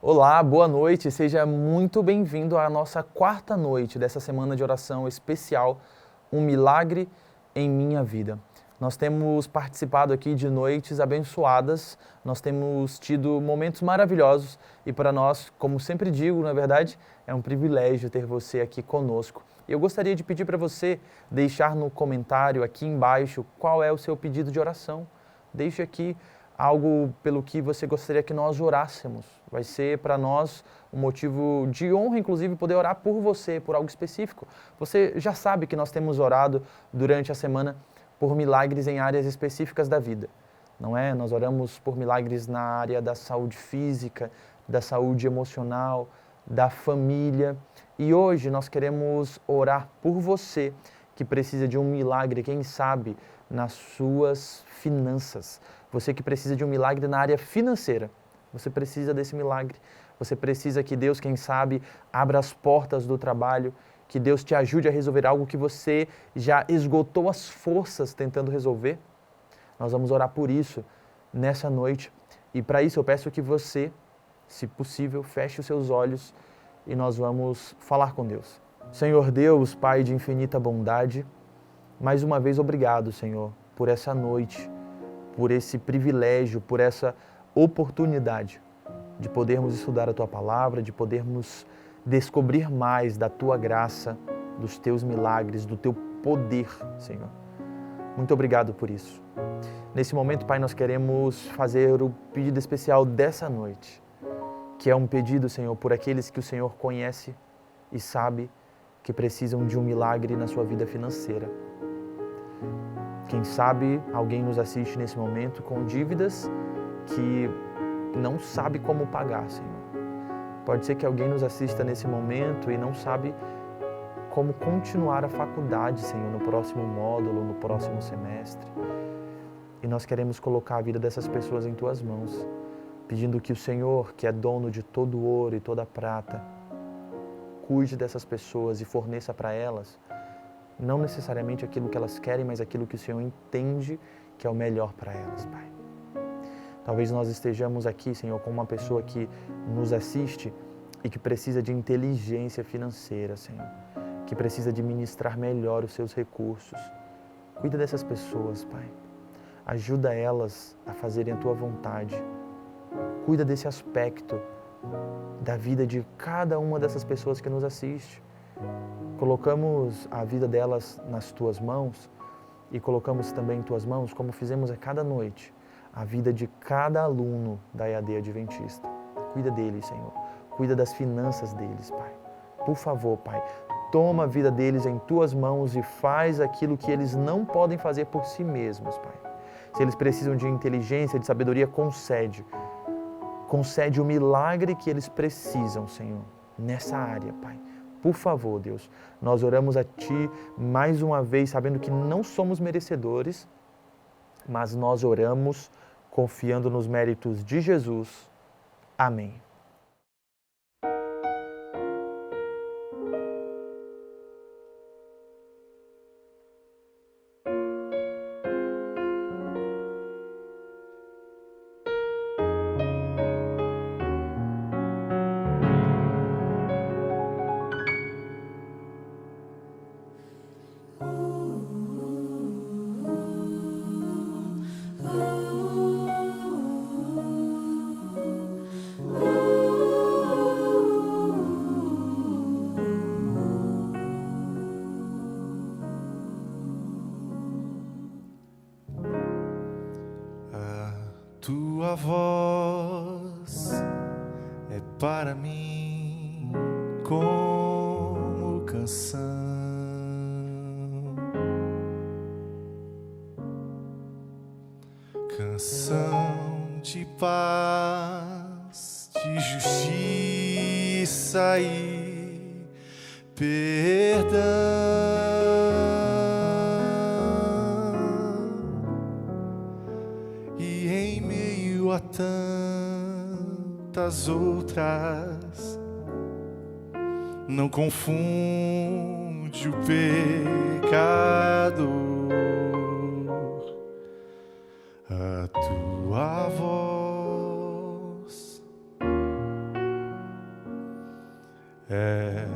Olá, boa noite, seja muito bem-vindo à nossa quarta noite dessa semana de oração especial, Um Milagre em Minha Vida. Nós temos participado aqui de noites abençoadas, nós temos tido momentos maravilhosos e para nós, como sempre digo, na verdade, é um privilégio ter você aqui conosco. Eu gostaria de pedir para você deixar no comentário aqui embaixo qual é o seu pedido de oração. Deixe aqui algo pelo que você gostaria que nós orássemos. Vai ser para nós um motivo de honra, inclusive, poder orar por você, por algo específico. Você já sabe que nós temos orado durante a semana por milagres em áreas específicas da vida, não é? Nós oramos por milagres na área da saúde física, da saúde emocional, da família. E hoje nós queremos orar por você que precisa de um milagre, quem sabe, nas suas finanças. Você que precisa de um milagre na área financeira. Você precisa desse milagre. Você precisa que Deus, quem sabe, abra as portas do trabalho, que Deus te ajude a resolver algo que você já esgotou as forças tentando resolver. Nós vamos orar por isso nessa noite. E para isso eu peço que você, se possível, feche os seus olhos e nós vamos falar com Deus. Senhor Deus, Pai de infinita bondade, mais uma vez obrigado, Senhor, por essa noite, por esse privilégio, por essa oportunidade de podermos estudar a Tua Palavra, de podermos descobrir mais da Tua graça, dos Teus milagres, do Teu poder, Senhor. Muito obrigado por isso. Nesse momento, Pai, nós queremos fazer o pedido especial dessa noite, que é um pedido, Senhor, por aqueles que o Senhor conhece e sabe que precisam de um milagre na sua vida financeira. Quem sabe alguém nos assiste nesse momento com dívidas que não sabe como pagar, Senhor. Pode ser que alguém nos assista nesse momento e não sabe como continuar a faculdade, Senhor, no próximo módulo, no próximo semestre. E nós queremos colocar a vida dessas pessoas em Tuas mãos, pedindo que o Senhor, que é dono de todo o ouro e toda a prata, cuide dessas pessoas e forneça para elas não necessariamente aquilo que elas querem, mas aquilo que o Senhor entende que é o melhor para elas, Pai. Talvez nós estejamos aqui, Senhor, com uma pessoa que nos assiste e que precisa de inteligência financeira, Senhor, que precisa administrar melhor os seus recursos. Cuida dessas pessoas, Pai. Ajuda elas a fazerem a Tua vontade. Cuida desse aspecto da vida de cada uma dessas pessoas que nos assiste. Colocamos a vida delas nas Tuas mãos e colocamos também em Tuas mãos, como fizemos a cada noite, a vida de cada aluno da EAD Adventista. Cuida deles, Senhor. Cuida das finanças deles, Pai. Por favor, Pai, toma a vida deles em Tuas mãos e faz aquilo que eles não podem fazer por si mesmos, Pai. Se eles precisam de inteligência, de sabedoria, concede. Concede o milagre que eles precisam, Senhor, nessa área, Pai. Por favor, Deus, nós oramos a Ti mais uma vez, sabendo que não somos merecedores, mas nós oramos confiando nos méritos de Jesus. Amém. Tua voz é para mim como canção, canção de paz, de justiça e perdão. A tantas outras, não confunde o pecador. A tua voz é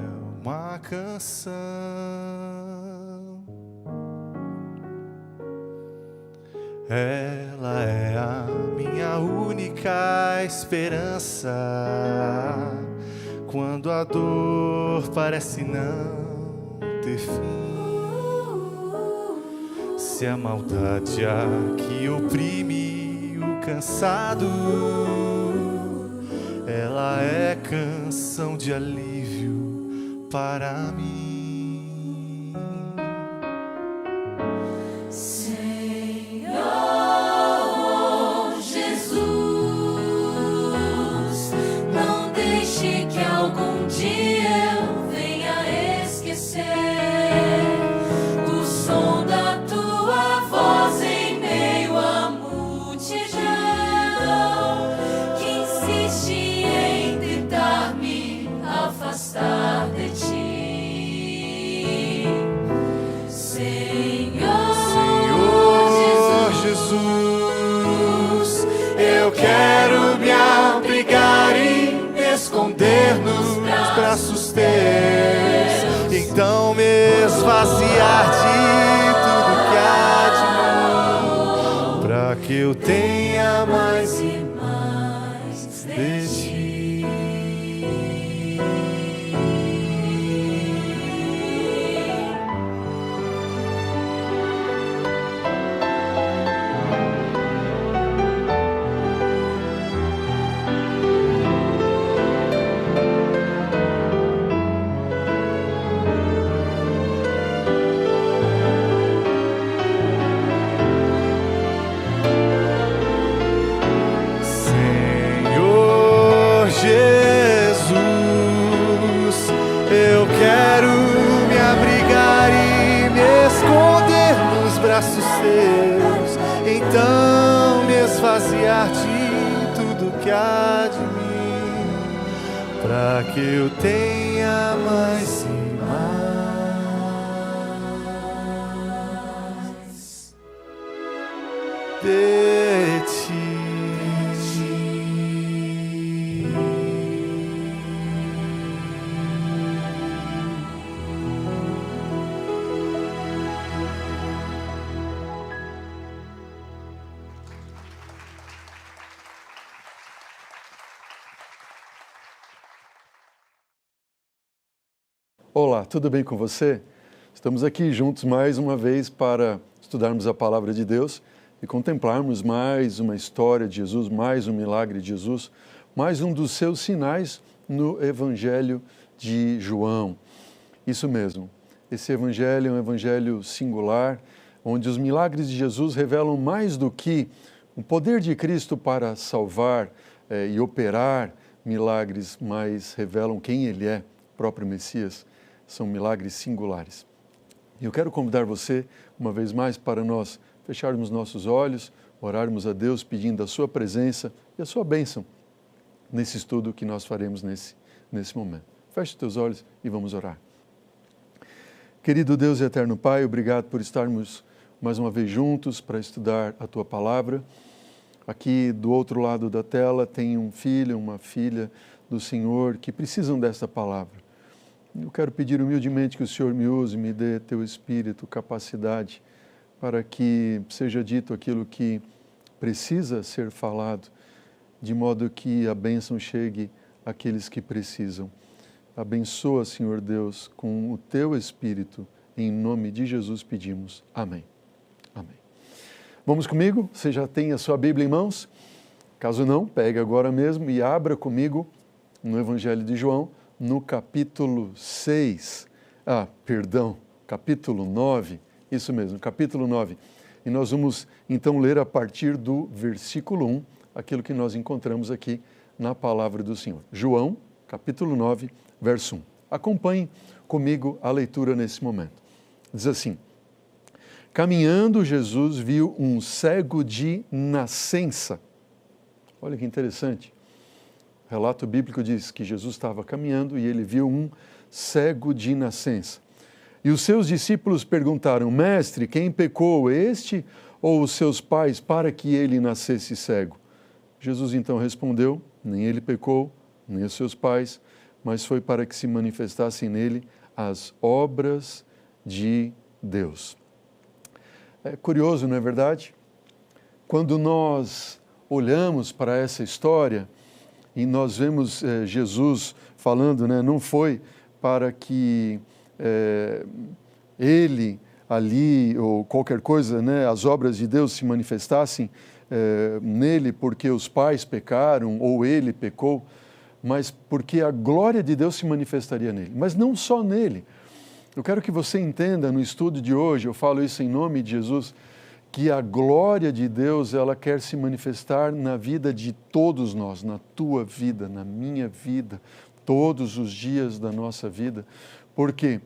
uma canção. Ela é a minha única esperança quando a dor parece não ter fim. Se a maldade aqui oprime o cansado, ela é canção de alívio para mim. Senhor Jesus, não deixe que algum dia eu venha esquecer o som da tua voz em meio à multidão que insiste em tentar me afastar de ti. Senhor Jesus, eu quero me abrigar e me esconder nos braços teus, então me esvaziar de tudo que há de mim, para que eu tenha mais e mais de ti. Senhor Jesus, eu quero me abrigar e me esconder nos braços teus, então me esvaziar de tudo que há de mim, para que eu tenha mais e mais de ti. Olá, tudo bem com você? Estamos aqui juntos mais uma vez para estudarmos a Palavra de Deus e contemplarmos mais uma história de Jesus, mais um milagre de Jesus, mais um dos seus sinais no Evangelho de João. Isso mesmo, esse Evangelho é um Evangelho singular, onde os milagres de Jesus revelam mais do que o poder de Cristo para salvar e operar milagres, mas revelam quem Ele é, o próprio Messias. São milagres singulares. E eu quero convidar você, uma vez mais, para nós fecharmos nossos olhos, orarmos a Deus pedindo a sua presença e a sua bênção nesse estudo que nós faremos nesse momento. Feche os teus olhos e vamos orar. Querido Deus e eterno Pai, obrigado por estarmos mais uma vez juntos para estudar a Tua Palavra. Aqui do outro lado da tela tem um filho, uma filha do Senhor que precisam desta palavra. Eu quero pedir humildemente que o Senhor me use, me dê Teu Espírito, capacidade, para que seja dito aquilo que precisa ser falado, de modo que a bênção chegue àqueles que precisam. Abençoa, Senhor Deus, com o Teu Espírito. Em nome de Jesus pedimos. Amém. Amém. Vamos comigo? Você já tem a sua Bíblia em mãos? Caso não, pegue agora mesmo e abra comigo no Evangelho de João, no capítulo 6, capítulo 9, isso mesmo, capítulo 9. E nós vamos então ler a partir do versículo 1, aquilo que nós encontramos aqui na palavra do Senhor. João, capítulo 9, verso 1. Acompanhe comigo a leitura nesse momento. Diz assim: caminhando, Jesus viu um cego de nascença. Olha que interessante. O relato bíblico diz que Jesus estava caminhando e ele viu um cego de nascença. E os seus discípulos perguntaram: Mestre, quem pecou, este ou os seus pais, para que ele nascesse cego? Jesus então respondeu: nem ele pecou, nem os seus pais, mas foi para que se manifestassem nele as obras de Deus. É curioso, não é verdade? Quando nós olhamos para essa história e nós vemos Jesus falando, né, não foi para que ele ali ou qualquer coisa, né, as obras de Deus se manifestassem nele porque os pais pecaram ou ele pecou, mas porque a glória de Deus se manifestaria nele. Mas não só nele. Eu quero que você entenda no estudo de hoje, eu falo isso em nome de Jesus, que a glória de Deus, ela quer se manifestar na vida de todos nós, na tua vida, na minha vida, todos os dias da nossa vida. Por quê?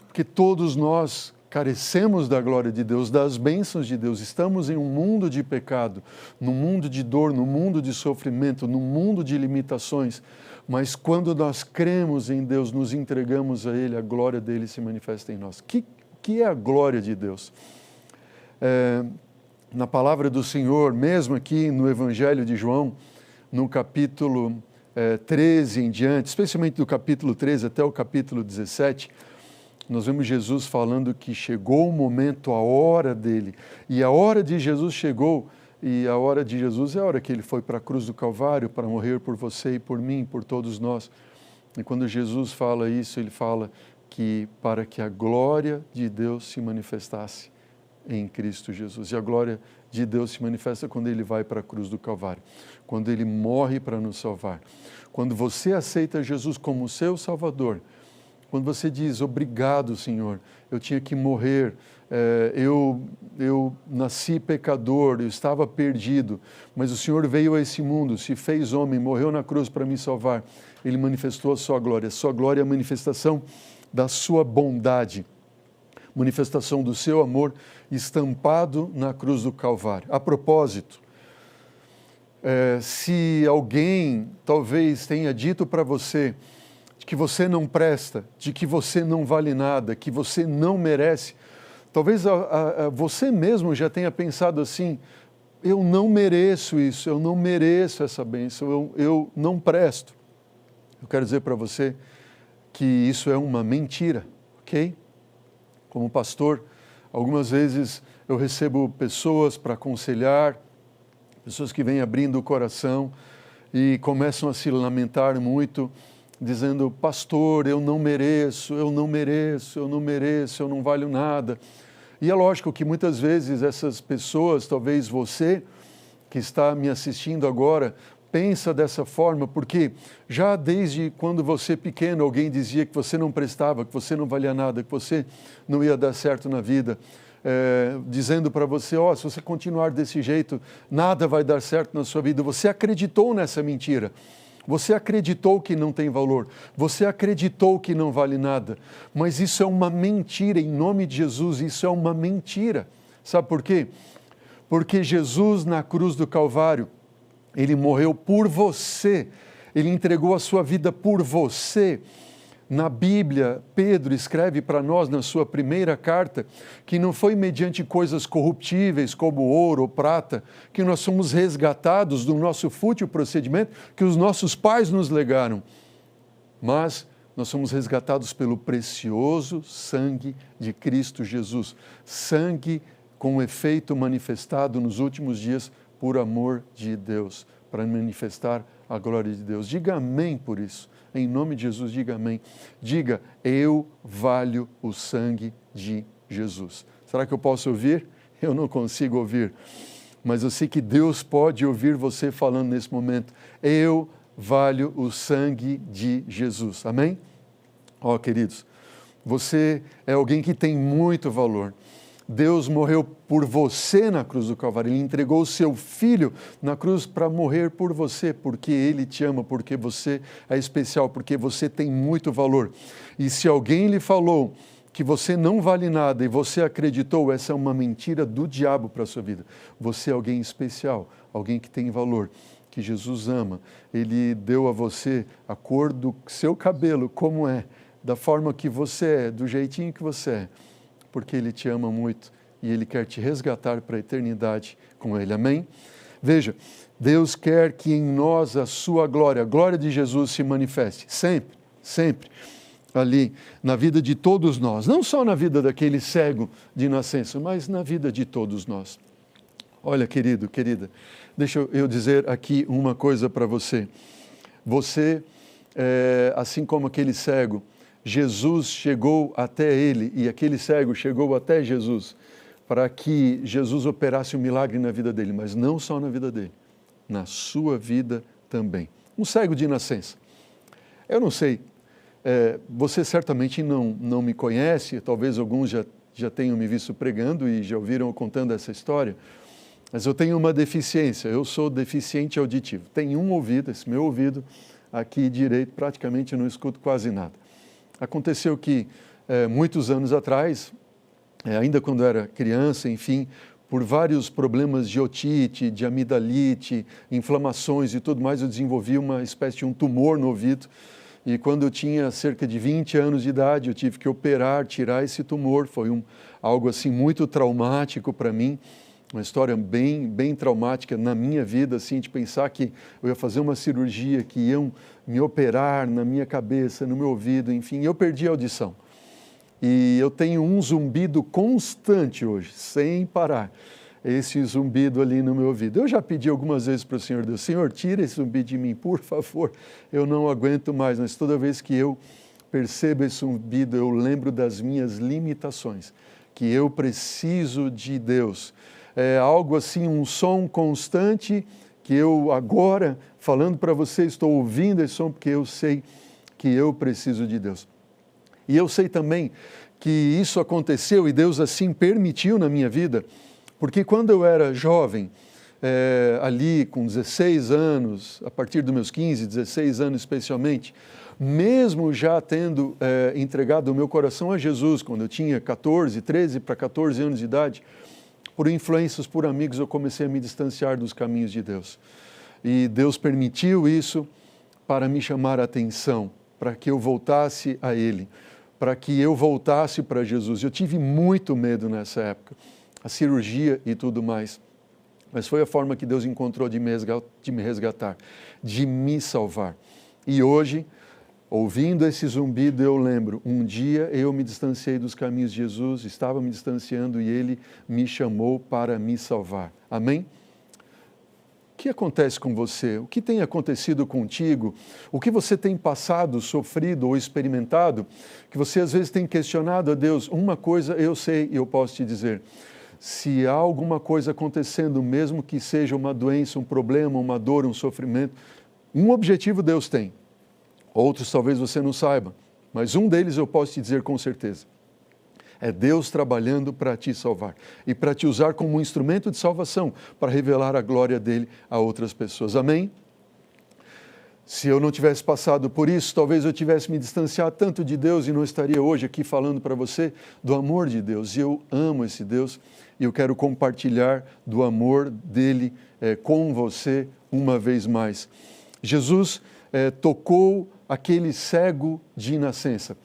Porque todos nós carecemos da glória de Deus, das bênçãos de Deus. Estamos em um mundo de pecado, num mundo de dor, num mundo de sofrimento, num mundo de limitações. Mas quando nós cremos em Deus, nos entregamos a Ele, a glória dEle se manifesta em nós. O que é a glória de Deus? Na palavra do Senhor, mesmo aqui no Evangelho de João, no capítulo 13 em diante, especialmente do capítulo 13 até o capítulo 17, nós vemos Jesus falando que chegou o momento, a hora dele. E a hora de Jesus chegou, e a hora de Jesus é a hora que ele foi para a cruz do Calvário para morrer por você e por mim, por todos nós. E quando Jesus fala isso, ele fala que para que a glória de Deus se manifestasse em Cristo Jesus. E a glória de Deus se manifesta quando ele vai para a cruz do Calvário, quando ele morre para nos salvar. Quando você aceita Jesus como seu Salvador, quando você diz, obrigado, Senhor, eu tinha que morrer, eu nasci pecador, eu estava perdido, mas o Senhor veio a esse mundo, se fez homem, morreu na cruz para me salvar. Ele manifestou a sua glória é a manifestação da sua bondade, manifestação do seu amor estampado na cruz do Calvário. A propósito, se alguém talvez tenha dito para você de que você não presta, de que você não vale nada, que você não merece, talvez você mesmo já tenha pensado assim, eu não mereço isso, eu não mereço essa bênção, eu não presto. Eu quero dizer para você que isso é uma mentira, ok? Como pastor, algumas vezes eu recebo pessoas para aconselhar, pessoas que vêm abrindo o coração e começam a se lamentar muito, dizendo, pastor, eu não mereço, eu não mereço, eu não mereço, eu não valho nada. E é lógico que muitas vezes essas pessoas, talvez você que está me assistindo agora, pensa dessa forma, porque já desde quando você pequeno, alguém dizia que você não prestava, que você não valia nada, que você não ia dar certo na vida, dizendo para você, se você continuar desse jeito, nada vai dar certo na sua vida. Você acreditou nessa mentira. Você acreditou que não tem valor, você acreditou que não vale nada, mas isso é uma mentira, em nome de Jesus, isso é uma mentira. Sabe por quê? Porque Jesus na cruz do Calvário, ele morreu por você, ele entregou a sua vida por você. Na Bíblia, Pedro escreve para nós na sua primeira carta que não foi mediante coisas corruptíveis como ouro ou prata que nós somos resgatados do nosso fútil procedimento que os nossos pais nos legaram, mas nós somos resgatados pelo precioso sangue de Cristo Jesus, sangue com efeito manifestado nos últimos dias por amor de Deus, para manifestar a glória de Deus. Diga amém por isso. Em nome de Jesus, diga amém. Diga, eu valho o sangue de Jesus. Será que eu posso ouvir? Eu não consigo ouvir. Mas eu sei que Deus pode ouvir você falando nesse momento. Eu valho o sangue de Jesus. Amém? Queridos, você é alguém que tem muito valor. Deus morreu por você na cruz do Calvário. Ele entregou o seu Filho na cruz para morrer por você, porque Ele te ama, porque você é especial, porque você tem muito valor. E se alguém lhe falou que você não vale nada e você acreditou, essa é uma mentira do diabo para a sua vida. Você é alguém especial, alguém que tem valor, que Jesus ama. Ele deu a você a cor do seu cabelo, como é, da forma que você é, do jeitinho que você é, porque Ele te ama muito e Ele quer te resgatar para a eternidade com Ele. Amém? Veja, Deus quer que em nós a sua glória, a glória de Jesus se manifeste sempre. sempre ali na vida de todos nós, não só na vida daquele cego de nascença, mas na vida de todos nós. Olha, querido, querida, deixa eu dizer aqui uma coisa para você. Você, assim como aquele cego, Jesus chegou até ele e aquele cego chegou até Jesus para que Jesus operasse um milagre na vida dele, mas não só na vida dele, na sua vida também. Um cego de nascença. Eu não sei, você certamente não me conhece, talvez alguns já tenham me visto pregando e já ouviram eu contando essa história, mas eu tenho uma deficiência, eu sou deficiente auditivo. Tenho um ouvido, esse meu ouvido aqui direito, praticamente eu não escuto quase nada. Aconteceu que muitos anos atrás, ainda quando eu era criança, enfim, por vários problemas de otite, de amidalite, inflamações e tudo mais, eu desenvolvi uma espécie de um tumor no ouvido. E quando eu tinha cerca de 20 anos de idade, eu tive que operar, tirar esse tumor. Foi algo assim muito traumático para mim, uma história bem traumática na minha vida, assim, de pensar que eu ia fazer uma cirurgia, que iam me operar na minha cabeça, no meu ouvido, enfim, eu perdi a audição. E eu tenho um zumbido constante hoje, sem parar, esse zumbido ali no meu ouvido. Eu já pedi algumas vezes para o Senhor Deus, Senhor, tira esse zumbido de mim, por favor, eu não aguento mais. Mas toda vez que eu percebo esse zumbido, eu lembro das minhas limitações, que eu preciso de Deus. É algo assim, um som constante, que eu agora, falando para você, estou ouvindo esse som, porque eu sei que eu preciso de Deus. E eu sei também que isso aconteceu e Deus assim permitiu na minha vida, porque quando eu era jovem, ali com 16 anos, a partir dos meus 15, 16 anos especialmente, mesmo já tendo entregado o meu coração a Jesus, quando eu tinha 13 para 14 anos de idade, por influências, por amigos, eu comecei a me distanciar dos caminhos de Deus. E Deus permitiu isso para me chamar a atenção, para que eu voltasse a Ele, para que eu voltasse para Jesus. Eu tive muito medo nessa época, a cirurgia e tudo mais. Mas foi a forma que Deus encontrou de me resgatar, de me salvar. E hoje, ouvindo esse zumbido, eu lembro, um dia eu me distanciei dos caminhos de Jesus, estava me distanciando e Ele me chamou para me salvar. Amém? O que acontece com você? O que tem acontecido contigo? O que você tem passado, sofrido ou experimentado? Que você às vezes tem questionado a Deus. Uma coisa eu sei e eu posso te dizer. Se há alguma coisa acontecendo, mesmo que seja uma doença, um problema, uma dor, um sofrimento, um objetivo Deus tem. Outros talvez você não saiba, mas um deles eu posso te dizer com certeza. É Deus trabalhando para te salvar e para te usar como um instrumento de salvação, para revelar a glória dele a outras pessoas. Amém? Se eu não tivesse passado por isso, talvez eu tivesse me distanciado tanto de Deus e não estaria hoje aqui falando para você do amor de Deus. E eu amo esse Deus e eu quero compartilhar do amor dele com você uma vez mais. Jesus tocou aquele cego de nascença.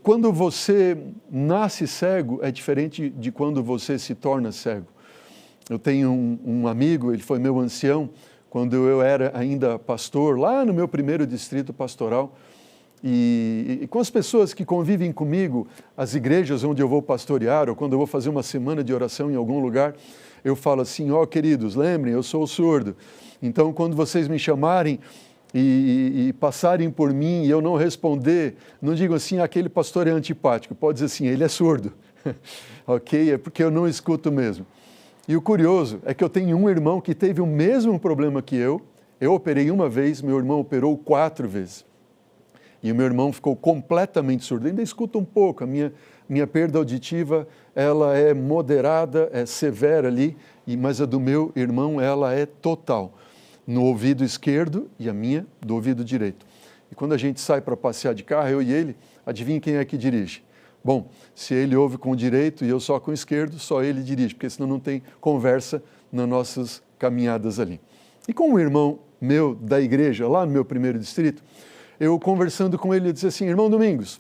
Quando você nasce cego, é diferente de quando você se torna cego. Eu tenho um amigo, ele foi meu ancião, quando eu era ainda pastor, lá no meu primeiro distrito pastoral, e com as pessoas que convivem comigo, as igrejas onde eu vou pastorear, ou quando eu vou fazer uma semana de oração em algum lugar, eu falo assim, queridos, lembrem, eu sou surdo, então quando vocês me chamarem, e passarem por mim e eu não responder, não digo assim, aquele pastor é antipático, pode dizer assim, ele é surdo, ok? É porque eu não escuto mesmo. E o curioso é que eu tenho um irmão que teve o mesmo problema que eu operei uma vez, meu irmão operou 4 vezes. E o meu irmão ficou completamente surdo, ainda escuta um pouco, a minha perda auditiva, ela é moderada, é severa ali, mas a do meu irmão, ela é total. No ouvido esquerdo e a minha do ouvido direito. E quando a gente sai para passear de carro, eu e ele, adivinha quem é que dirige? Bom, se ele ouve com o direito e eu só com o esquerdo, só ele dirige, porque senão não tem conversa nas nossas caminhadas ali. E com um irmão meu da igreja, lá no meu primeiro distrito, eu conversando com ele, eu disse assim, irmão Domingos,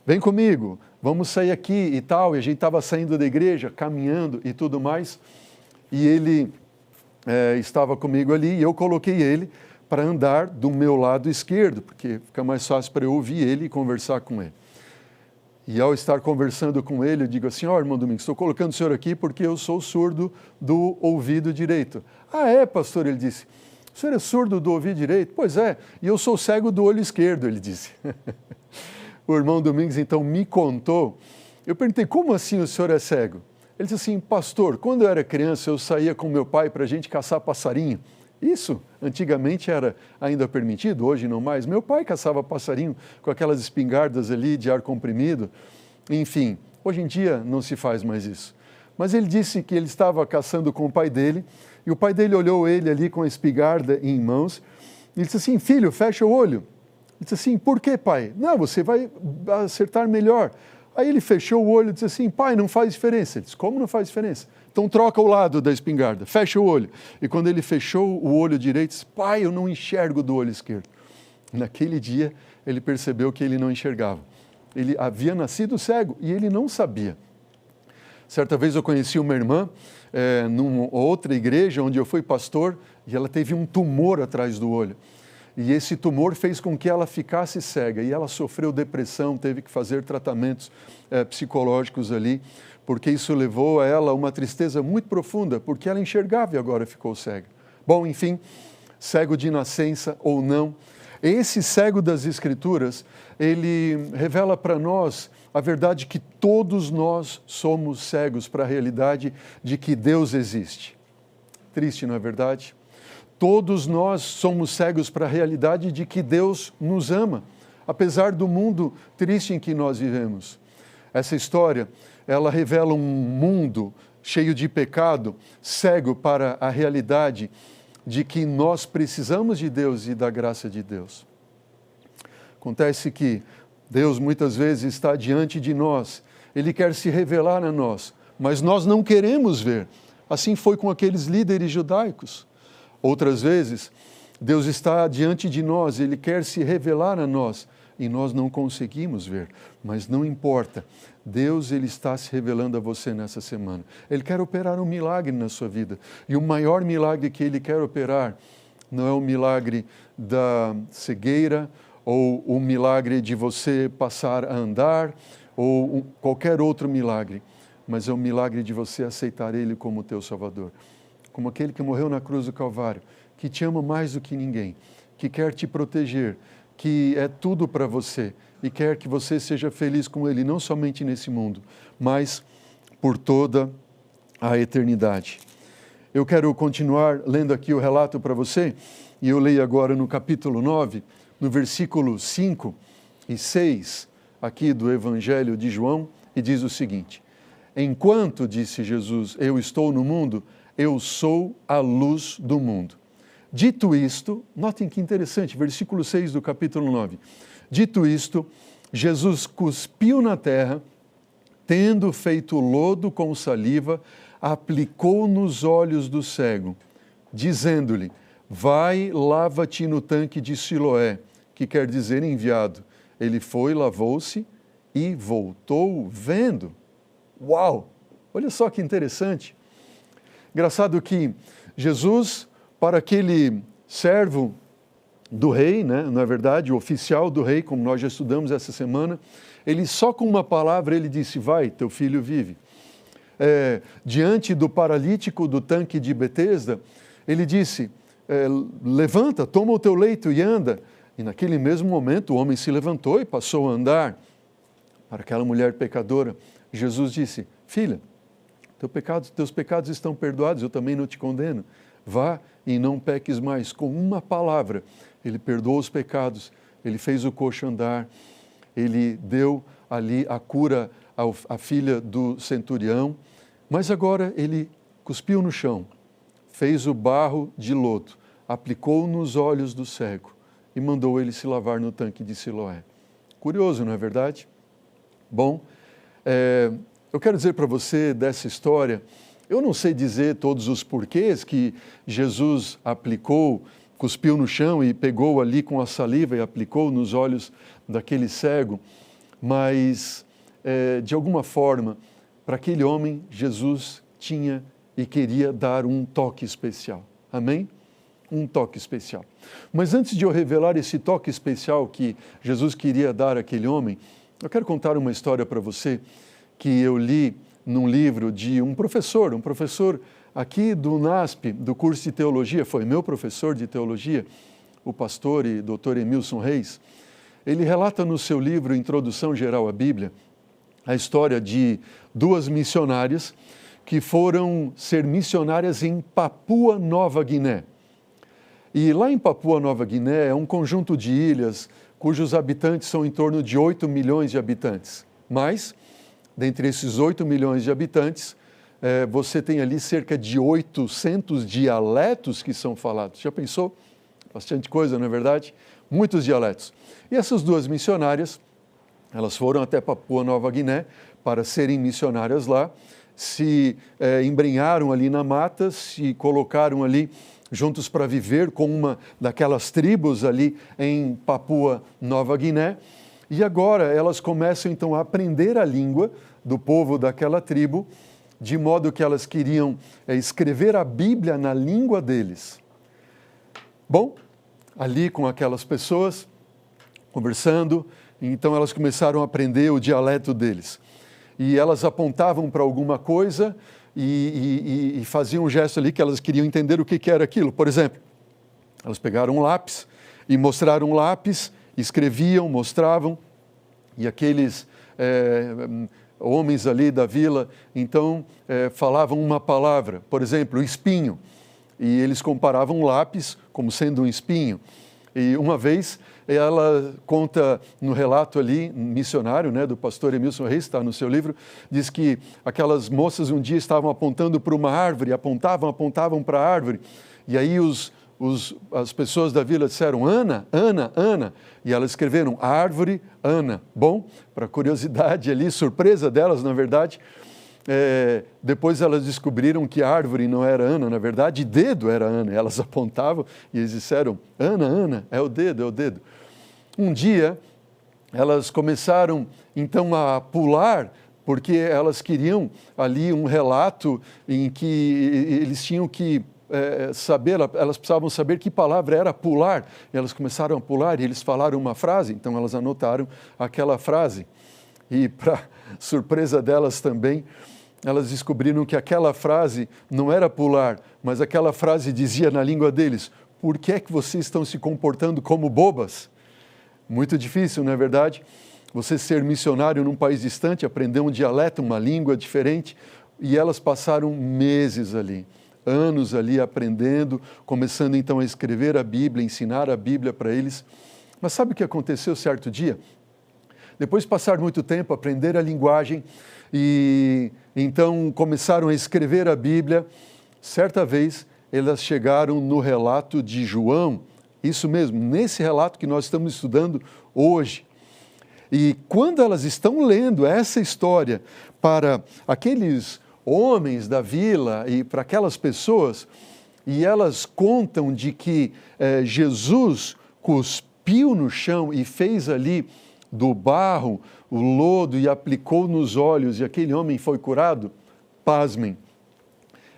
vem comigo, vamos sair aqui e tal. E a gente estava saindo da igreja, caminhando e tudo mais, e ele estava comigo ali e eu coloquei ele para andar do meu lado esquerdo, porque fica mais fácil para eu ouvir ele e conversar com ele. E ao estar conversando com ele, eu digo assim, irmão Domingos, estou colocando o senhor aqui porque eu sou surdo do ouvido direito. Ah, é, pastor? Ele disse, o senhor é surdo do ouvido direito? Pois é, e eu sou cego do olho esquerdo, ele disse. O irmão Domingos, então, me contou. Eu perguntei, como assim o senhor é cego? Ele disse assim, pastor, quando eu era criança, eu saía com meu pai para a gente caçar passarinho. Isso, antigamente era ainda permitido, hoje não mais. Meu pai caçava passarinho com aquelas espingardas ali de ar comprimido. Enfim, hoje em dia não se faz mais isso. Mas ele disse que ele estava caçando com o pai dele, e o pai dele olhou ele ali com a espingarda em mãos, e disse assim, filho, fecha o olho. Ele disse assim, por quê, pai? Não, você vai acertar melhor. Aí ele fechou o olho e disse assim, pai, não faz diferença. Ele disse, como não faz diferença? Então troca o lado da espingarda, fecha o olho. E quando ele fechou o olho direito, disse, pai, eu não enxergo do olho esquerdo. Naquele dia, ele percebeu que ele não enxergava. Ele havia nascido cego e ele não sabia. Certa vez eu conheci uma irmã numa outra igreja onde eu fui pastor e ela teve um tumor atrás do olho. E esse tumor fez com que ela ficasse cega e ela sofreu depressão, teve que fazer tratamentos psicológicos ali, porque isso levou a ela uma tristeza muito profunda, porque ela enxergava e agora ficou cega. Bom, enfim, cego de nascença ou não, esse cego das Escrituras, ele revela para nós a verdade que todos nós somos cegos para a realidade de que Deus existe. Triste, não é verdade? Todos nós somos cegos para a realidade de que Deus nos ama, apesar do mundo triste em que nós vivemos. Essa história, ela revela um mundo cheio de pecado, cego para a realidade de que nós precisamos de Deus e da graça de Deus. Acontece que Deus muitas vezes está diante de nós, Ele quer se revelar a nós, mas nós não queremos ver. Assim foi com aqueles líderes judaicos. Outras vezes, Deus está diante de nós, Ele quer se revelar a nós e nós não conseguimos ver, mas não importa. Deus, Ele está se revelando a você nessa semana. Ele quer operar um milagre na sua vida. E o maior milagre que Ele quer operar não é o milagre da cegueira ou o milagre de você passar a andar ou qualquer outro milagre, mas é o milagre de você aceitar Ele como teu Salvador. Como aquele que morreu na cruz do Calvário, que te ama mais do que ninguém, que quer te proteger, que é tudo para você e quer que você seja feliz com Ele, não somente nesse mundo, mas por toda a eternidade. Eu quero continuar lendo aqui o relato para você, e eu leio agora no capítulo 9, no versículo 5 e 6, aqui do Evangelho de João, e diz o seguinte, enquanto, disse Jesus, eu estou no mundo, eu sou a luz do mundo. Dito isto, notem que interessante, versículo 6 do capítulo 9. Dito isto, Jesus cuspiu na terra, tendo feito lodo com saliva, aplicou nos olhos do cego, dizendo-lhe, vai, lava-te no tanque de Siloé, que quer dizer enviado. Ele foi, lavou-se e voltou vendo. Uau! Olha só que interessante. Engraçado que Jesus, para aquele servo do rei, né, não é verdade, o oficial do rei, como nós já estudamos essa semana, ele só com uma palavra, ele disse, vai, teu filho vive. Diante do paralítico do tanque de Betesda, ele disse, levanta, toma o teu leito e anda. E naquele mesmo momento o homem se levantou e passou a andar. Para aquela mulher pecadora, Jesus disse, filha, teus pecados estão perdoados, eu também não te condeno. Vá e não peques mais. Com uma palavra, ele perdoou os pecados, ele fez o coxo andar, ele deu ali a cura à filha do centurião, mas agora ele cuspiu no chão, fez o barro de lodo, aplicou nos olhos do cego e mandou ele se lavar no tanque de Siloé. Curioso, não é verdade? Bom, eu quero dizer para você dessa história, eu não sei dizer todos os porquês que Jesus aplicou, cuspiu no chão e pegou ali com a saliva e aplicou nos olhos daquele cego, mas de alguma forma, para aquele homem, Jesus tinha e queria dar um toque especial. Amém? um toque especial. Mas antes de eu revelar esse toque especial que Jesus queria dar àquele homem, eu quero contar uma história para você que eu li num livro de um professor aqui do NASP, do curso de teologia, foi meu professor de teologia, o pastor e doutor Emilson Reis. Ele relata no seu livro Introdução Geral à Bíblia a história de duas missionárias que foram ser missionárias em Papua Nova Guiné. E lá em Papua Nova Guiné é um conjunto de ilhas cujos habitantes são em torno de 8 milhões de habitantes. Mas, dentre esses 8 milhões de habitantes, você tem ali cerca de 800 dialetos que são falados. Já pensou? Bastante coisa, não é verdade? Muitos dialetos. E essas duas missionárias, elas foram até Papua Nova Guiné para serem missionárias lá, se embrenharam ali na mata, se colocaram ali juntos para viver com uma daquelas tribos ali em Papua Nova Guiné. E agora elas começam então a aprender a língua do povo daquela tribo, de modo que elas queriam escrever a Bíblia na língua deles. Bom, ali com aquelas pessoas, conversando, então elas começaram a aprender o dialeto deles. E elas apontavam para alguma coisa e faziam um gesto ali que elas queriam entender o que era aquilo. Por exemplo, elas pegaram um lápis e mostraram um lápis, escreviam, mostravam, e aqueles homens ali da vila, então, falavam uma palavra, por exemplo, espinho, e eles comparavam um lápis como sendo um espinho. E uma vez, ela conta no relato ali, missionário, né, do pastor Emilson Reis, está no seu livro, diz que aquelas moças um dia estavam apontando para uma árvore, apontavam para a árvore, e aí as pessoas da vila disseram, Ana, Ana, Ana, e elas escreveram, árvore, Ana. Bom, para curiosidade ali, surpresa delas, na verdade, depois elas descobriram que a árvore não era Ana, na verdade, dedo era Ana. Elas apontavam e eles disseram, Ana, Ana, é o dedo, é o dedo. Um dia, elas começaram então a pular, porque elas queriam ali um relato em que eles tinham que saber, elas precisavam saber que palavra era pular. E elas começaram a pular e eles falaram uma frase, então elas anotaram aquela frase. E para surpresa delas também, elas descobriram que aquela frase não era pular, mas aquela frase dizia na língua deles, por que é que vocês estão se comportando como bobas? Muito difícil, não é verdade? Você ser missionário num país distante, aprender um dialeto, uma língua diferente, e elas passaram meses ali, anos ali aprendendo, começando então a escrever a Bíblia, ensinar a Bíblia para eles. Mas sabe o que aconteceu certo dia? Depois de passar muito tempo, aprender a linguagem e então começaram a escrever a Bíblia, certa vez elas chegaram no relato de João, isso mesmo, nesse relato que nós estamos estudando hoje. E quando elas estão lendo essa história para aqueles homens da vila e para aquelas pessoas, e elas contam de que Jesus cuspiu no chão e fez ali do barro o lodo e aplicou nos olhos e aquele homem foi curado, pasmem.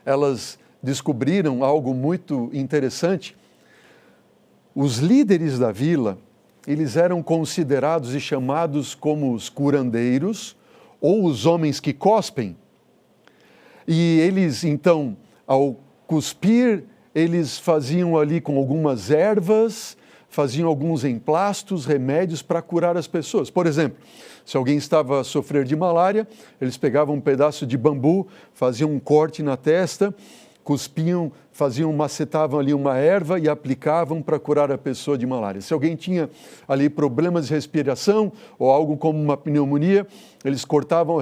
Elas descobriram algo muito interessante. Os líderes da vila, eles eram considerados e chamados como os curandeiros ou os homens que cospem. E eles, então, ao cuspir, eles faziam ali com algumas ervas, faziam alguns emplastos, remédios para curar as pessoas. Por exemplo, se alguém estava a sofrer de malária, eles pegavam um pedaço de bambu, faziam um corte na testa, cuspiam, macetavam ali uma erva e aplicavam para curar a pessoa de malária. Se alguém tinha ali problemas de respiração ou algo como uma pneumonia, eles cortavam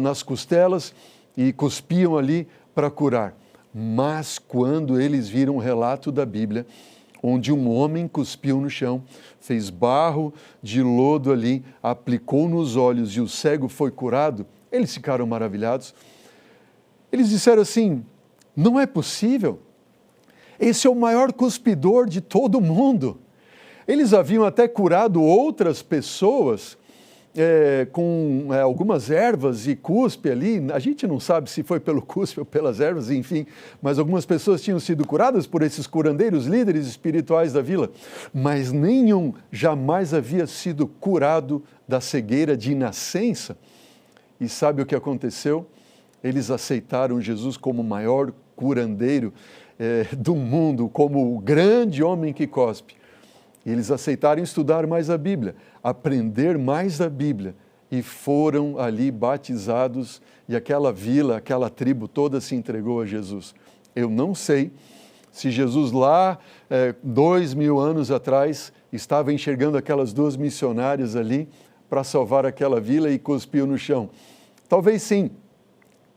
nas costelas e cuspiam ali para curar. Mas quando eles viram o relato da Bíblia, onde um homem cuspiu no chão, fez barro de lodo ali, aplicou nos olhos e o cego foi curado, eles ficaram maravilhados. Eles disseram assim, não é possível, esse é o maior cuspidor de todo o mundo. Eles haviam até curado outras pessoas com algumas ervas e cuspe ali. A gente não sabe se foi pelo cuspe ou pelas ervas, enfim, mas algumas pessoas tinham sido curadas por esses curandeiros, líderes espirituais da vila, mas nenhum jamais havia sido curado da cegueira de nascença. E sabe o que aconteceu? Eles aceitaram Jesus como o maior curandeiro do mundo, como o grande homem que cospe. E eles aceitaram estudar mais a Bíblia, aprender mais da Bíblia, e foram ali batizados, e aquela vila, aquela tribo toda se entregou a Jesus. Eu não sei se Jesus lá, 2000 anos atrás, estava enxergando aquelas duas missionárias ali para salvar aquela vila e cuspiu no chão. Talvez sim,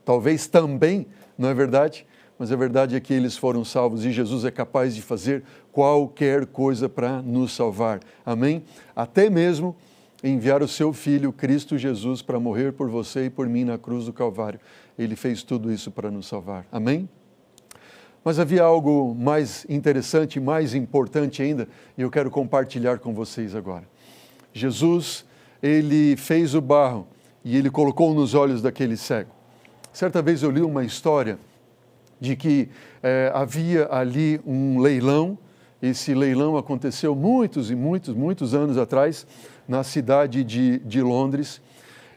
talvez também, não é verdade? Mas a verdade é que eles foram salvos e Jesus é capaz de fazer qualquer coisa para nos salvar. Amém? Até mesmo enviar o seu Filho, Cristo Jesus, para morrer por você e por mim na cruz do Calvário. Ele fez tudo isso para nos salvar. Amém? Mas havia algo mais interessante, mais importante ainda, e eu quero compartilhar com vocês agora. Jesus, ele fez o barro e ele colocou nos olhos daquele cego. Certa vez eu li uma história de que havia ali um leilão. Esse leilão aconteceu muitos anos atrás, na cidade de Londres.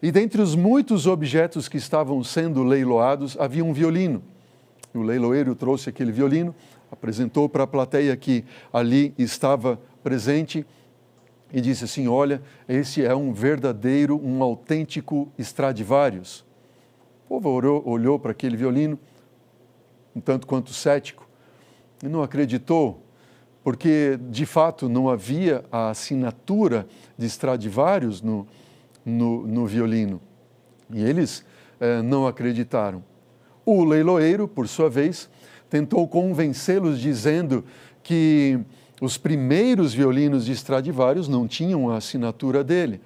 E dentre os muitos objetos que estavam sendo leiloados, havia um violino. O leiloeiro trouxe aquele violino, apresentou para a plateia que ali estava presente e disse assim: olha, esse é um verdadeiro, um autêntico Stradivarius. O povo olhou para aquele violino, um tanto quanto cético, e não acreditou, porque de fato não havia a assinatura de Stradivarius no violino. E eles não acreditaram. O leiloeiro, por sua vez, tentou convencê-los dizendo que os primeiros violinos de Stradivarius não tinham a assinatura dele.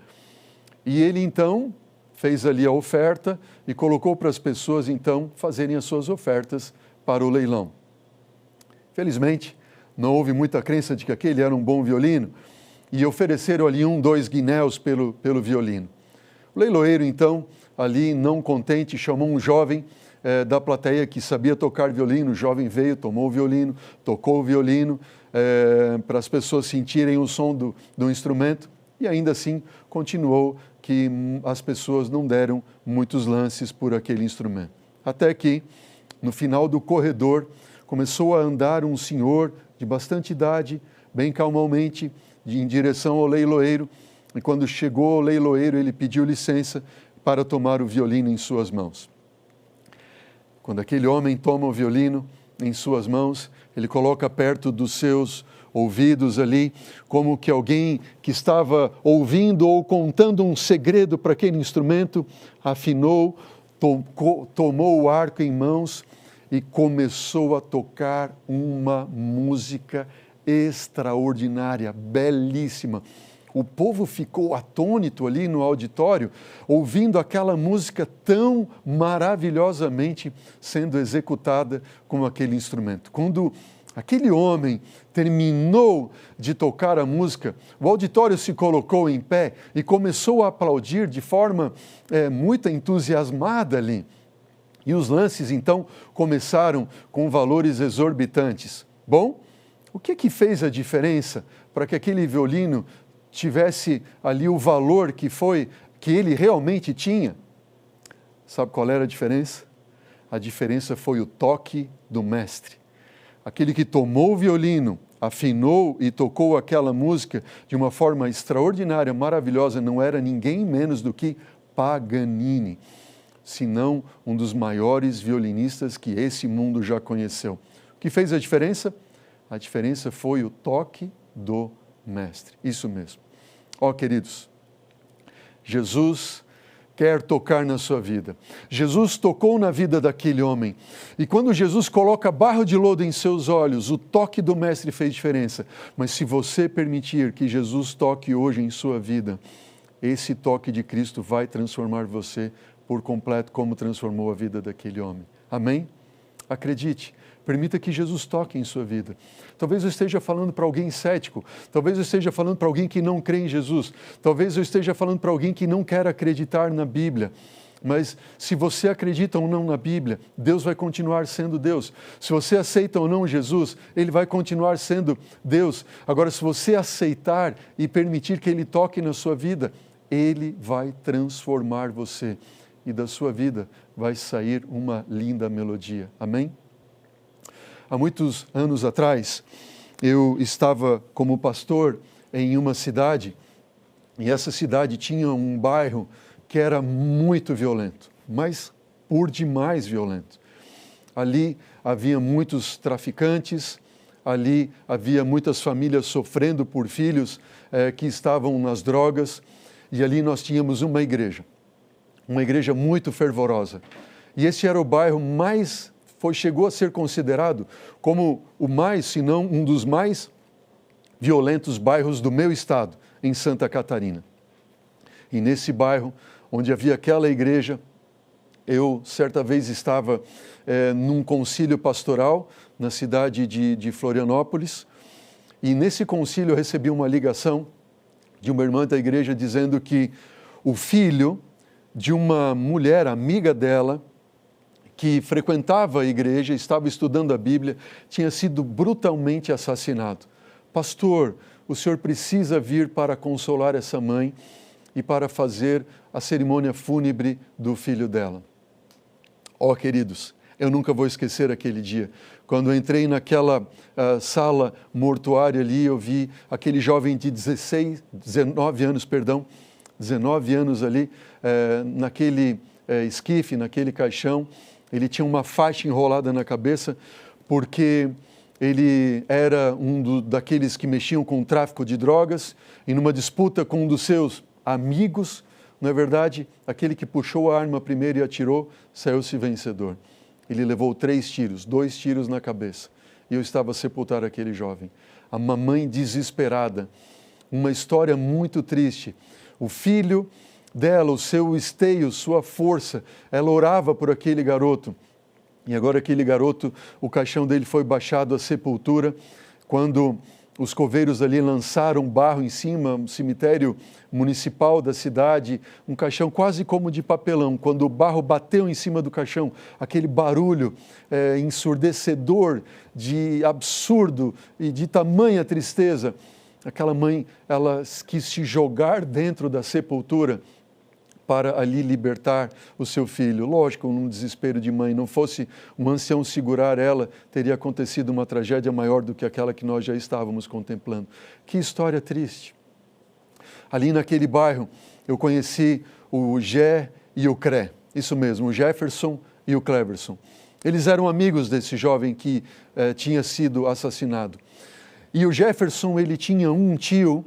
E ele então fez ali a oferta e colocou para as pessoas então fazerem as suas ofertas para o leilão. Felizmente, não houve muita crença de que aquele era um bom violino e ofereceram ali 2 guinéus pelo violino. O leiloeiro então, ali não contente, chamou um jovem da plateia que sabia tocar violino. O jovem veio, tomou o violino, tocou o violino para as pessoas sentirem o som do instrumento, e ainda assim continuou que as pessoas não deram muitos lances por aquele instrumento. Até que, no final do corredor, começou a andar um senhor de bastante idade, bem calmamente, em direção ao leiloeiro, e quando chegou ao leiloeiro, ele pediu licença para tomar o violino em suas mãos. Quando aquele homem toma o violino em suas mãos, ele coloca perto dos seus ouvidos ali, como que alguém que estava ouvindo ou contando um segredo para aquele instrumento, afinou, tomou o arco em mãos e começou a tocar uma música extraordinária, belíssima. O povo ficou atônito ali no auditório, ouvindo aquela música tão maravilhosamente sendo executada com aquele instrumento. Quando aquele homem terminou de tocar a música, o auditório se colocou em pé e começou a aplaudir de forma muito entusiasmada ali. E os lances, então, começaram com valores exorbitantes. Bom, o que fez a diferença para que aquele violino tivesse ali o valor que ele realmente tinha? Sabe qual era a diferença? A diferença foi o toque do mestre. Aquele que tomou o violino, afinou e tocou aquela música de uma forma extraordinária, maravilhosa, não era ninguém menos do que Paganini, senão um dos maiores violinistas que esse mundo já conheceu. O que fez a diferença? A diferença foi o toque do mestre. Isso mesmo. Ó, queridos, Jesus quer tocar na sua vida. Jesus tocou na vida daquele homem. E quando Jesus coloca barro de lodo em seus olhos, o toque do mestre fez diferença. Mas se você permitir que Jesus toque hoje em sua vida, esse toque de Cristo vai transformar você por completo, como transformou a vida daquele homem. Amém? Acredite, Permita que Jesus toque em sua vida. Talvez eu esteja falando para alguém cético, talvez eu esteja falando para alguém que não crê em Jesus, talvez eu esteja falando para alguém que não quer acreditar na Bíblia. Mas se você acredita ou não na Bíblia, Deus vai continuar sendo Deus. Se você aceita ou não Jesus, Ele vai continuar sendo Deus. Agora, se você aceitar e permitir que Ele toque na sua vida, Ele vai transformar você. E da sua vida vai sair uma linda melodia. Amém? Há muitos anos atrás, eu estava como pastor em uma cidade, e essa cidade tinha um bairro que era muito violento, mas por demais violento. Ali havia muitos traficantes, ali havia muitas famílias sofrendo por filhos que estavam nas drogas, e ali nós tínhamos uma igreja muito fervorosa. E esse era o bairro chegou a ser considerado como o mais, se não um dos mais violentos bairros do meu estado, em Santa Catarina. E nesse bairro, onde havia aquela igreja, eu certa vez estava num concílio pastoral na cidade de Florianópolis, e nesse concílio eu recebi uma ligação de uma irmã da igreja dizendo que o filho de uma mulher amiga dela, que frequentava a igreja, estava estudando a Bíblia, tinha sido brutalmente assassinado. Pastor, o senhor precisa vir para consolar essa mãe e para fazer a cerimônia fúnebre do filho dela. Ó, queridos, eu nunca vou esquecer aquele dia. Quando eu entrei naquela sala mortuária ali, eu vi aquele jovem de 19 anos ali, naquele esquife, naquele caixão. Ele tinha uma faixa enrolada na cabeça, porque ele era daqueles que mexiam com o tráfico de drogas, e numa disputa com um dos seus amigos, não é verdade? Aquele que puxou a arma primeiro e atirou, saiu-se vencedor. Ele levou 3 tiros, 2 tiros na cabeça. E eu estava a sepultar aquele jovem. A mamãe desesperada. Uma história muito triste. O filho dela, o seu esteio, sua força, ela orava por aquele garoto. E agora aquele garoto, o caixão dele foi baixado à sepultura, quando os coveiros ali lançaram barro em cima, um cemitério municipal da cidade, um caixão quase como de papelão. Quando o barro bateu em cima do caixão, aquele barulho ensurdecedor, de absurdo e de tamanha tristeza, aquela mãe, ela quis se jogar dentro da sepultura para ali libertar o seu filho. Lógico, num desespero de mãe, não fosse um ancião segurar ela, teria acontecido uma tragédia maior do que aquela que nós já estávamos contemplando. Que história triste. Ali naquele bairro, eu conheci o Gé e o Cré. Isso mesmo, o Jefferson e o Cleverson. Eles eram amigos desse jovem que tinha sido assassinado. E o Jefferson, ele tinha um tio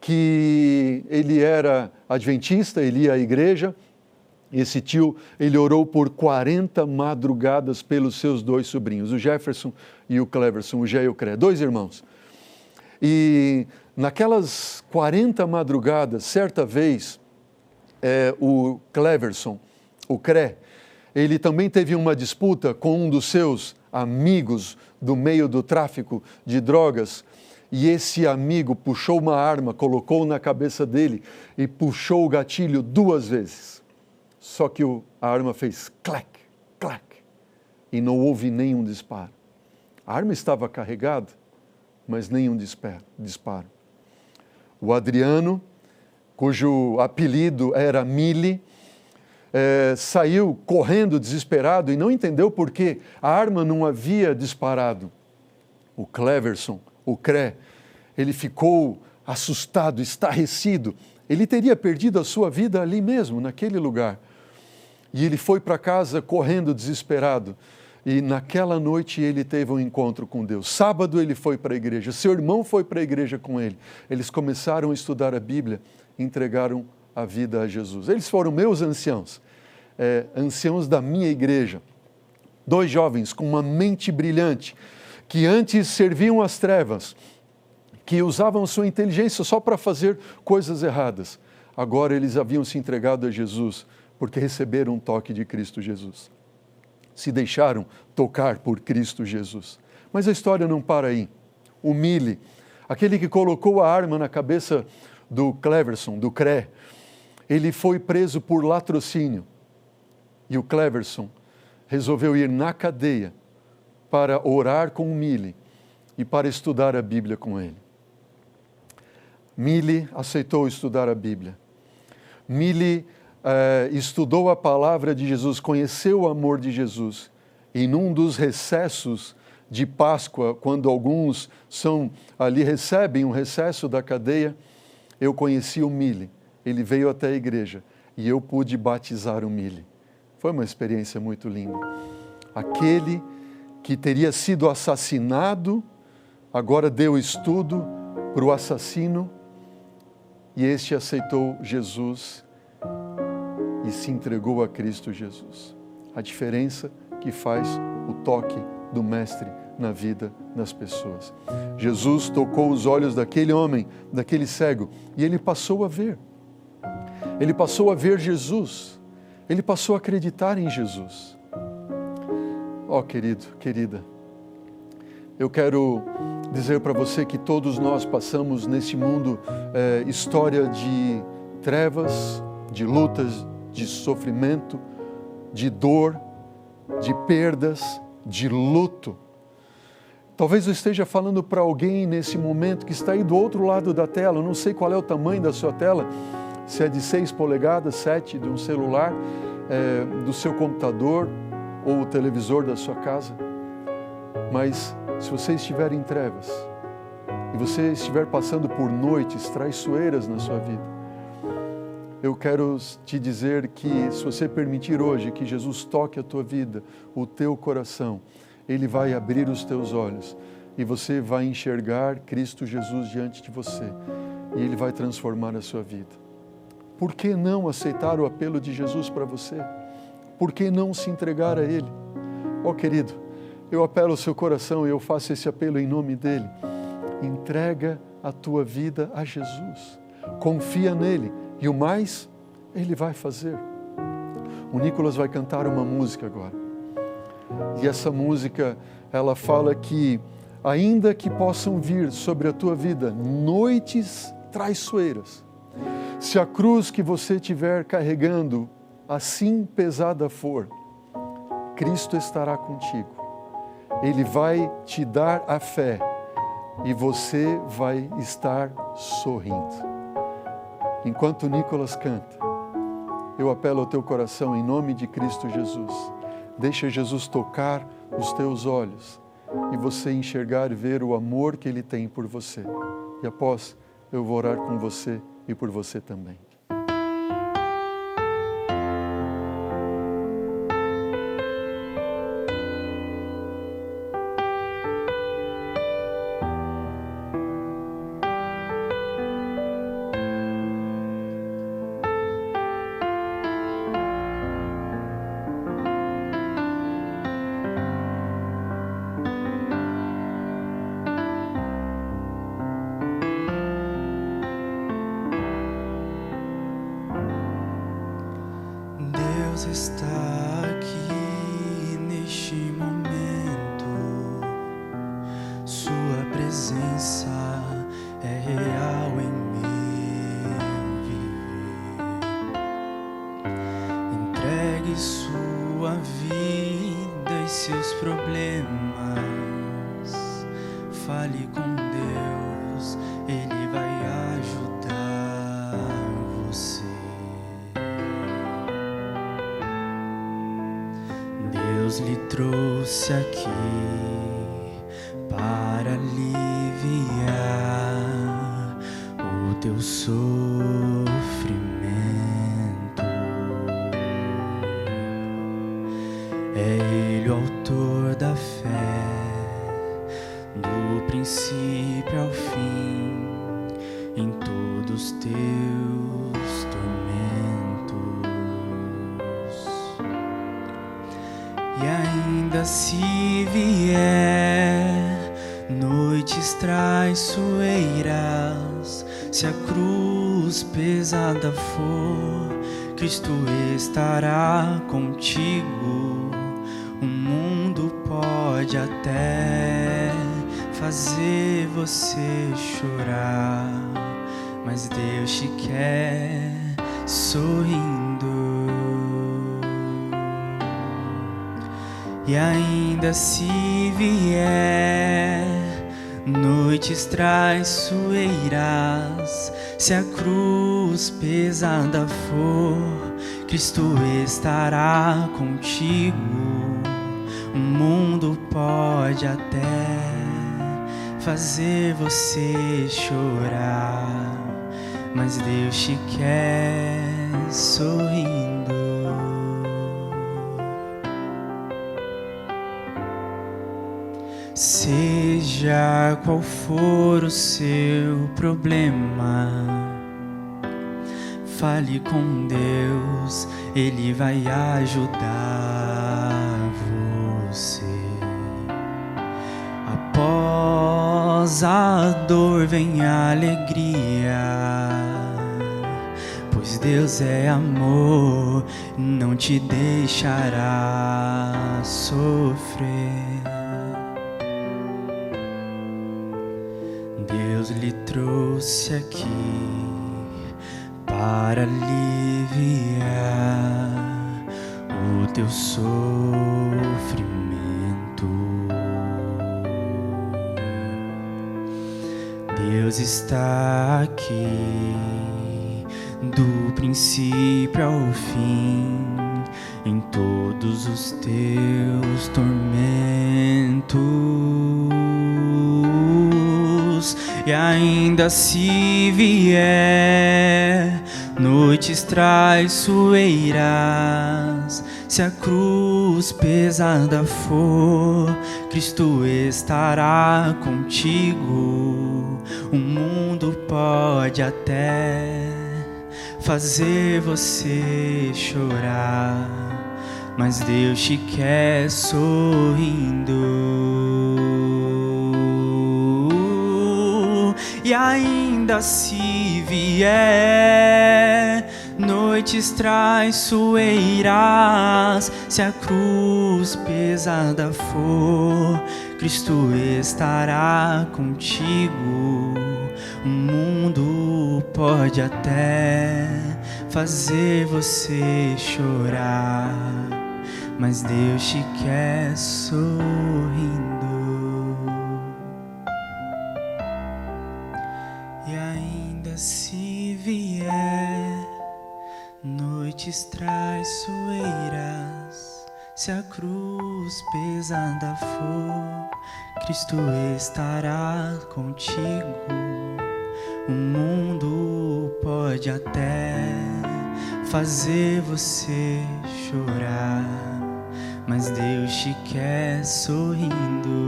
que ele era adventista, ele ia à igreja. Esse tio, ele orou por 40 madrugadas pelos seus 2 sobrinhos, o Jefferson e o Cleverson, o Gé e o Cré, 2 irmãos. E naquelas 40 madrugadas, certa vez, o Cleverson, o Cré, ele também teve uma disputa com um dos seus amigos do meio do tráfico de drogas, e esse amigo puxou uma arma, colocou na cabeça dele e puxou o gatilho 2 vezes. Só que a arma fez clac, clac, e não houve nenhum disparo. A arma estava carregada, mas nenhum disparo. O Adriano, cujo apelido era Mili, saiu correndo desesperado e não entendeu por que a arma não havia disparado. O Cleverson, o Cré, ele ficou assustado, estarrecido. Ele teria perdido a sua vida ali mesmo, naquele lugar. E ele foi para casa correndo, desesperado. E naquela noite ele teve um encontro com Deus. Sábado ele foi para a igreja, seu irmão foi para a igreja com ele. Eles começaram a estudar a Bíblia, entregaram a vida a Jesus. Eles foram meus anciãos, anciãos da minha igreja. 2 jovens com uma mente brilhante, que antes serviam às trevas, que usavam sua inteligência só para fazer coisas erradas. Agora eles haviam se entregado a Jesus, porque receberam um toque de Cristo Jesus. se deixaram tocar por Cristo Jesus. Mas a história não para aí. O Mille, aquele que colocou a arma na cabeça do Cleverson, do CRE, ele foi preso por latrocínio. E o Cleverson resolveu ir na cadeia para orar com o Mille e para estudar a Bíblia com ele. Mille aceitou estudar a Bíblia. Mille estudou a palavra de Jesus, conheceu o amor de Jesus. E num dos recessos de Páscoa, quando alguns ali recebem um recesso da cadeia, eu conheci o Mille. Ele veio até a igreja e eu pude batizar o Mille. Foi uma experiência muito linda. Aquele que teria sido assassinado, agora deu estudo para o assassino e este aceitou Jesus e se entregou a Cristo Jesus. A diferença que faz o toque do Mestre na vida das pessoas. Jesus tocou os olhos daquele homem, daquele cego, e ele passou a ver. Ele passou a ver Jesus. Ele passou a acreditar em Jesus. Ó, querido, querida, eu quero dizer para você que todos nós passamos nesse mundo história de trevas, de lutas, de sofrimento, de dor, de perdas, de luto. Talvez eu esteja falando para alguém nesse momento que está aí do outro lado da tela. Eu não sei qual é o tamanho da sua tela, se é de 6 polegadas, 7 de um celular, do seu computador ou o televisor da sua casa. Mas se você estiver em trevas e você estiver passando por noites traiçoeiras na sua vida, eu quero te dizer que se você permitir hoje que Jesus toque a tua vida, o teu coração, Ele vai abrir os teus olhos e você vai enxergar Cristo Jesus diante de você e Ele vai transformar a sua vida. Por que não aceitar o apelo de Jesus para você? Por que não se entregar a Ele? Ó querido, eu apelo ao seu coração e eu faço esse apelo em nome dEle. Entrega a tua vida a Jesus. Confia nele e o mais Ele vai fazer. O Nicolas vai cantar uma música agora. E essa música, ela fala que ainda que possam vir sobre a tua vida noites traiçoeiras, se a cruz que você estiver carregando assim pesada for, Cristo estará contigo. Ele vai te dar a fé e você vai estar sorrindo. Enquanto o Nicolas canta, eu apelo ao teu coração em nome de Cristo Jesus. Deixa Jesus tocar os teus olhos e você enxergar e ver o amor que Ele tem por você. E após, eu vou orar com você e por você também. Deus está aqui neste momento, Sua presença é real em meu viver. Entregue sua vida e seus problemas, fale com Deus, Ele vai ajudar você. Deus lhe trouxe aqui para aliviar o teu sofrimento. É Ele o autor da fé, do princípio ao fim, em todos os teus tormentos. E ainda se vier noites traiçoeiras, se a cruz pesada for, Cristo estará contigo. O pode até fazer você chorar, mas Deus te quer sorrindo. E ainda se vier noites traiçoeiras, se a cruz pesada for, Cristo estará contigo. O mundo pode até fazer você chorar, mas Deus te quer sorrindo. Seja qual for o seu problema, fale com Deus, Ele vai ajudar você. Após a dor vem a alegria, pois Deus é amor, não te deixará sofrer. Deus lhe trouxe aqui para aliviar o teu sofrimento. Deus está aqui do princípio ao fim, em todos os teus tormentos. E ainda se vier noites traiçoeiras, se a cruz pesada for, Cristo estará contigo. O mundo pode até fazer você chorar, mas Deus te quer sorrindo. E ainda se vier noites traiçoeiras, se a cruz pesada for, Cristo estará contigo. O mundo pode até fazer você chorar, mas Deus te quer sorrindo. E ainda se vier noites traiçoeiras, se a cruz pesada for, Cristo estará contigo. O mundo pode até fazer você chorar, mas Deus te quer sorrindo.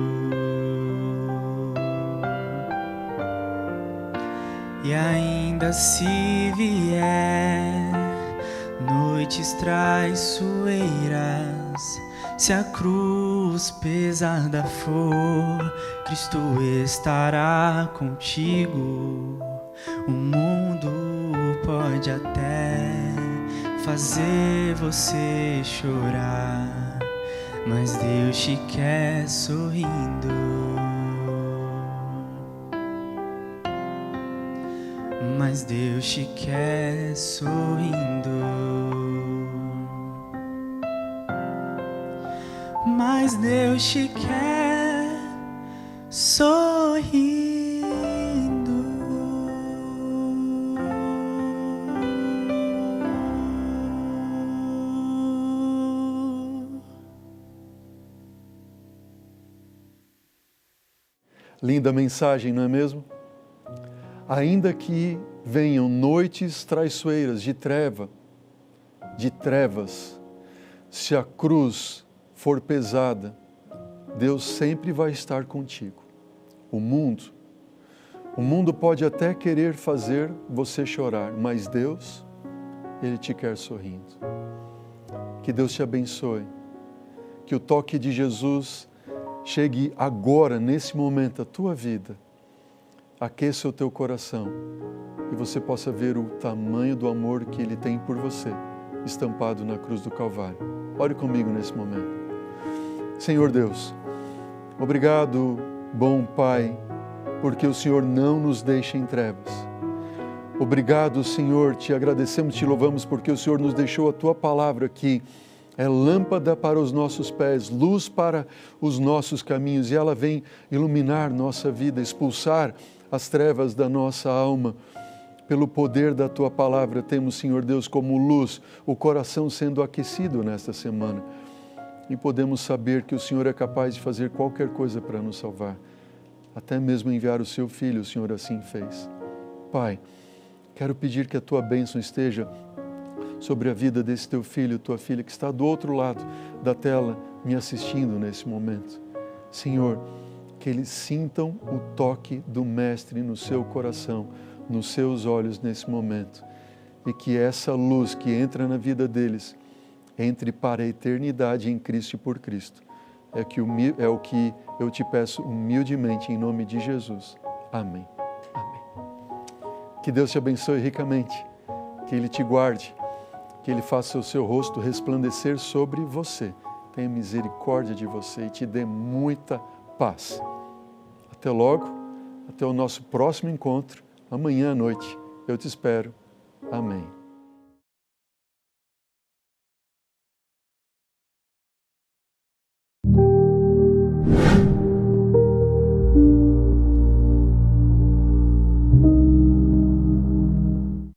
E ainda se vier noites traiçoeiras, se a cruz pesada for, Cristo estará contigo. O mundo pode até fazer você chorar, mas Deus te quer sorrindo. Mas Deus te quer sorrindo. Mas Deus te quer sorrindo. Linda mensagem, não é mesmo? Ainda que venham noites traiçoeiras de trevas, se a cruz for pesada, Deus sempre vai estar contigo. O mundo pode até querer fazer você chorar, mas Deus, Ele te quer sorrindo. Que Deus te abençoe. Que o toque de Jesus chegue agora, nesse momento, à tua vida. Aqueça o teu coração e você possa ver o tamanho do amor que Ele tem por você, estampado na cruz do Calvário. Ore comigo nesse momento. Senhor Deus, Obrigado, bom Pai, porque o Senhor não nos deixa em trevas. Obrigado, Senhor, te agradecemos, te louvamos, porque o Senhor nos deixou a Tua palavra que é lâmpada para os nossos pés, luz para os nossos caminhos, e ela vem iluminar nossa vida, expulsar as trevas da nossa alma. Pelo poder da Tua palavra, temos, Senhor Deus, como luz, o coração sendo aquecido nesta semana. E podemos saber que o Senhor é capaz de fazer qualquer coisa para nos salvar. Até mesmo enviar o Seu Filho, o Senhor assim fez. Pai, quero pedir que a Tua bênção esteja sobre a vida desse Teu filho, Tua filha, que está do outro lado da tela, me assistindo nesse momento. Senhor, que eles sintam o toque do Mestre no seu coração, nos seus olhos nesse momento, e que essa luz que entra na vida deles entre para a eternidade em Cristo e por Cristo. É o que eu te peço humildemente em nome de Jesus. Amém. Amém. Que Deus te abençoe ricamente, que Ele te guarde, que Ele faça o seu rosto resplandecer sobre você, tenha misericórdia de você e te dê muita paz. Até logo, até o nosso próximo encontro, amanhã à noite. Eu te espero. Amém.